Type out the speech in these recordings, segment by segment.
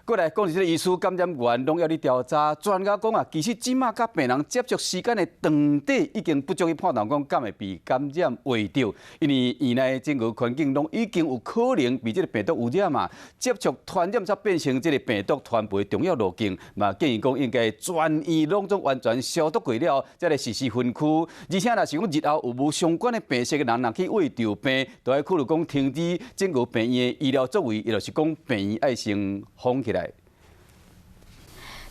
过来讲是这个医师感染源拢要你调查。专家讲啊，其实即马甲病人接触时间的长短已经不足以判断讲敢会被感染为着，因为院内整个环境拢已经有可能被这个病毒污染嘛。接触传染才变成这个病毒传播的重要路径嘛。建议讲应该全院拢总完全消毒过了，才来实施分区。而且若是讲日后有无相关的病史的人，若去为着病，都要考虑讲停止整个病院的医疗作为，也就是讲病院爱先封起来。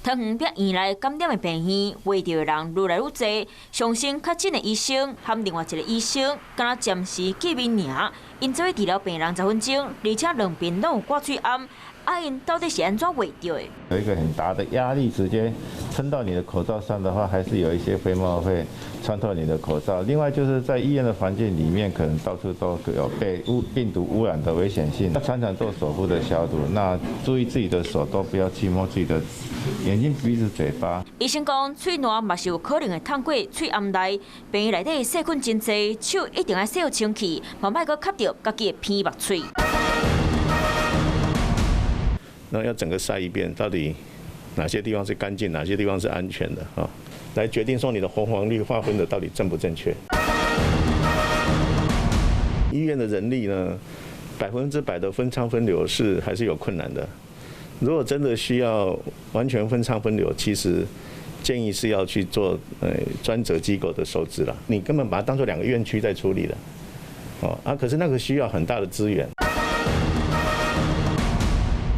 桃园壁院内感染的病院，围着的人愈来愈多。上新确诊的医生和另外一个医生，敢若暂时见面尔，因做治疗病人10分钟，而且两边拢有挂嘴暗。因到底是安怎围着的？有一个很大的压力，直接撑到你的口罩上的话，还是有一些飞沫会穿透你的口罩。另外就是在医院的环境里面，可能到处都有被病毒污染的危险性。要常常做手部的消毒，那注意自己的手都不要去摸自己的眼睛、鼻子、嘴巴。医生讲，喙烂嘛是有可能会透过喙暗内，病院内底细菌真多，手一定要洗好清气，莫莫搁吸到家己的鼻目喙。那要整个筛一遍，到底哪些地方是干净，哪些地方是安全的啊？来决定说你的红黄绿划分的到底正不正确。医院的人力呢，100%的分仓分流还是有困难的。如果真的需要完全分仓分流，其实建议是要去做专责机构的收治了。你根本把它当作2个院区在处理的，可是那个需要很大的资源。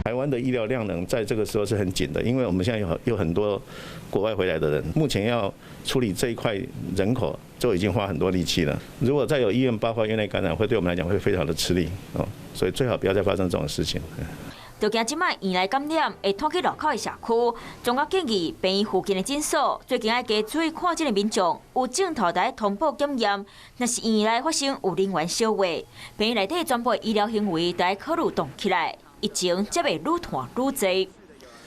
台湾的医疗量能在这个时候是很紧的，因为我们现在有很多国外回来的人，目前要处理这一块人口就已经花很多力气了。如果再有医院爆发院内感染，会对我们来讲会非常的吃力所以最好不要再发生这种事情。就惊即摆院内感染会拖去路口的社区，专家建议病院附近的诊所最近要加注意看诊的民众有镜头来通报检验。若是院内发生有人员烧话，病院内底全部医疗行为都要考虑动起来。疫情则会愈拖愈多。